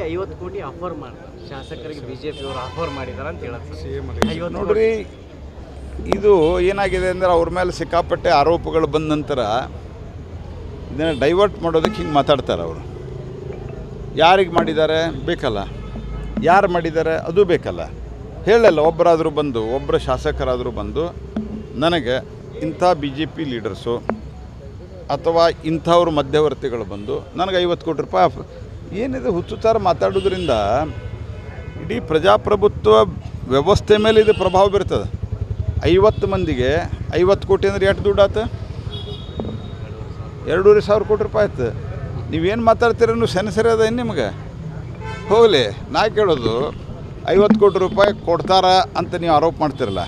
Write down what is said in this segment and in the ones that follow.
50 ಕೋಟಿ ಆಫರ್ ಮಾಡ್ತಾರೆ ಶಾಸಕರಿಗೆ ಬಿಜೆಪಿ ಅವರು ಆಫರ್ ಮಾಡಿದ್ದಾರೆ ಅಂತ ಹೇಳುತ್ತೆ. ನೋಡ್ರಿ, ಇದು ಏನಾಗಿದೆ ಅಂದರೆ ಅವ್ರ ಮೇಲೆ ಸಿಕ್ಕಾಪಟ್ಟೆ ಆರೋಪಗಳು ಬಂದ ನಂತರ ಇದನ್ನು ಡೈವರ್ಟ್ ಮಾಡೋದಕ್ಕೆ ಹಿಂಗೆ ಮಾತಾಡ್ತಾರೆ ಅವರು. ಯಾರಿಗೆ ಮಾಡಿದ್ದಾರೆ ಬೇಕಲ್ಲ, ಯಾರು ಮಾಡಿದ್ದಾರೆ ಅದು ಬೇಕಲ್ಲ. ಹೇಳಲ್ಲ, ಒಬ್ಬರಾದರೂ ಬಂದು, ಒಬ್ಬರ ಶಾಸಕರಾದರೂ ಬಂದು ನನಗೆ ಇಂಥ ಬಿ ಜೆ ಪಿ ಲೀಡರ್ಸು ಅಥವಾ ಇಂಥವ್ರ ಮಧ್ಯವರ್ತಿಗಳು ಬಂದು ನನಗೆ 50 ಕೋಟಿ ರೂಪಾಯಿ ಏನಿದೆ ಹುಚ್ಚು ಥರ ಮಾತಾಡೋದ್ರಿಂದ ಇಡೀ ಪ್ರಜಾಪ್ರಭುತ್ವ ವ್ಯವಸ್ಥೆ ಮೇಲೆ ಇದು ಪ್ರಭಾವ ಬೀರ್ತದೆ. 50 ಮಂದಿಗೆ 50 ಕೋಟಿ ಅಂದರೆ ಎಷ್ಟು ದುಡ್ಡು ಆಯ್ತು? 2,500 ಕೋಟಿ ರೂಪಾಯಿ ಆಯ್ತು. ನೀವೇನು ಮಾತಾಡ್ತೀರ ನೀವು ಸೆನ್ಸರಿ ಅದ ನಿಮಗೆ? ಹೋಗಲಿ, ನಾ ಕೇಳೋದು 50 ಕೋಟಿ ರೂಪಾಯಿ ಕೊಡ್ತಾರ ಅಂತ ನೀವು ಆರೋಪ ಮಾಡ್ತಿರಲ್ಲ,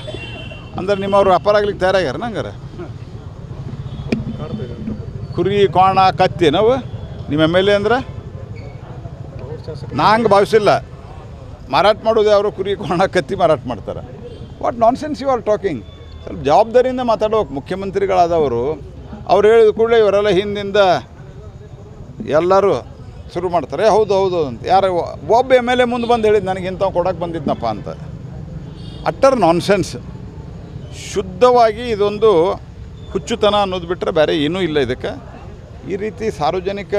ಅಂದ್ರೆ ನಿಮ್ಮವ್ರು ವ್ಯಾಪಾರ ಆಗ್ಲಿಕ್ಕೆ ತಯಾರಾಗ್ಯಾರ ನಂಗಾರೆ? ಕುರಿ ಕೋಣ ಕತ್ತಿ ನಾವು ನಿಮ್ಮ ಎಮ್ ಎಲ್ ಎ ಅಂದ್ರೆ ನಾ ಹಂಗೆ ಭಾವಿಸಿಲ್ಲ. ಮಾರಾಟ ಮಾಡೋದು ಅವರು ಕುರಿ ಕೋಣ ಕತ್ತಿ ಮಾರಾಟ ಮಾಡ್ತಾರೆ. What nonsense you are talking? ಸ್ವಲ್ಪ ಜವಾಬ್ದಾರಿಯಿಂದ ಮಾತಾಡೋಕೆ. ಮುಖ್ಯಮಂತ್ರಿಗಳಾದವರು ಅವ್ರು ಹೇಳಿದ ಕೂಡಲೇ ಇವರೆಲ್ಲ ಹಿಂದಿಂದ ಎಲ್ಲರೂ ಶುರು ಮಾಡ್ತಾರೆ, ಹೌದು ಹೌದು ಅಂತ. ಯಾರು ಒಬ್ಬ ಎಮ್ ಎಲ್ ಎ ಮುಂದೆ ಬಂದು ಹೇಳಿದ್ದು ನನಗೆ ಇಂಥವು ಕೊಡೋಕೆ ಬಂದಿದ್ನಪ್ಪ ಅಂತ. Utter nonsense. ಶುದ್ಧವಾಗಿ ಇದೊಂದು ಹುಚ್ಚುತನ ಅನ್ನೋದು ಬಿಟ್ಟರೆ ಬೇರೆ ಏನೂ ಇಲ್ಲ ಇದಕ್ಕೆ. ಈ ರೀತಿ ಸಾರ್ವಜನಿಕ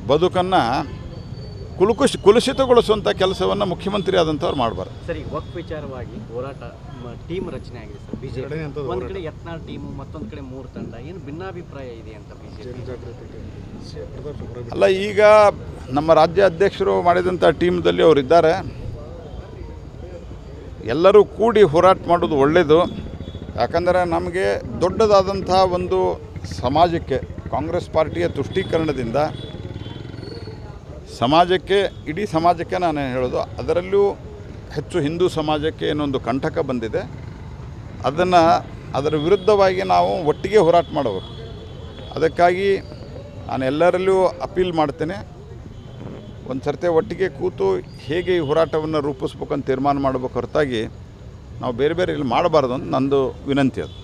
ಬದುಕನ್ನು ಕುಲುಷಿತಗೊಳಿಸುವಂಥ ಕೆಲಸವನ್ನು ಮುಖ್ಯಮಂತ್ರಿ ಆದಂಥವ್ರು ಮಾಡಬಾರ್ದು. ಸರಿ, ವಕ್ಫ್ ವಿಚಾರವಾಗಿ ಹೋರಾಟ ಟೀಮ್ ರಚನೆ ಆಗಿದೆ ಸರ್ ಬಿಜೆಪಿ. ಒಂದು ಕಡೆ ಯತ್ನಾಳ್ ಟೀಮು, ಮತ್ತೊಂದು ಕಡೆ 3 ತಂಡ. ಏನು ಭಿನ್ನಾಭಿಪ್ರಾಯ ಇದೆ ಅಂತ ಬಿಜೆಪಿ? ಅಲ್ಲ, ಈಗ ನಮ್ಮ ರಾಜ್ಯ ಅಧ್ಯಕ್ಷರು ಮಾಡಿದಂಥ ಟೀಮ್ದಲ್ಲಿ ಅವರಿದ್ದಾರೆ. ಎಲ್ಲರೂ ಕೂಡಿ ಹೋರಾಟ ಮಾಡೋದು ಒಳ್ಳೆಯದು. ಯಾಕಂದರೆ ನಮಗೆ ದೊಡ್ಡದಾದಂಥ ಒಂದು ಸಮಾಜಕ್ಕೆ ಕಾಂಗ್ರೆಸ್ ಪಾರ್ಟಿಯ ತುಷ್ಟೀಕರಣದಿಂದ ಸಮಾಜಕ್ಕೆ, ಇಡೀ ಸಮಾಜಕ್ಕೆ ನಾನು ಹೇಳೋದು, ಅದರಲ್ಲೂ ಹೆಚ್ಚು ಹಿಂದೂ ಸಮಾಜಕ್ಕೆ ಏನೊಂದು ಕಂಟಕ ಬಂದಿದೆ. ಅದರ ವಿರುದ್ಧವಾಗಿ ನಾವು ಒಟ್ಟಿಗೆ ಹೋರಾಟ ಮಾಡಬೇಕು. ಅದಕ್ಕಾಗಿ ನಾನು ಎಲ್ಲರಲ್ಲೂ ಅಪೀಲ್ ಮಾಡ್ತೇನೆ, ಒಂದು ಸರ್ತಿ ಒಟ್ಟಿಗೆ ಕೂತು ಹೇಗೆ ಈ ಹೋರಾಟವನ್ನು ರೂಪಿಸ್ಬೇಕಂತ ತೀರ್ಮಾನ ಮಾಡಬೇಕು ಹೊರತಾಗಿ ನಾವು ಬೇರೆ ಬೇರೆ ಇಲ್ಲಿ ಮಾಡಬಾರ್ದು ಅಂತ ನಂದು ವಿನಂತಿ ಅದು.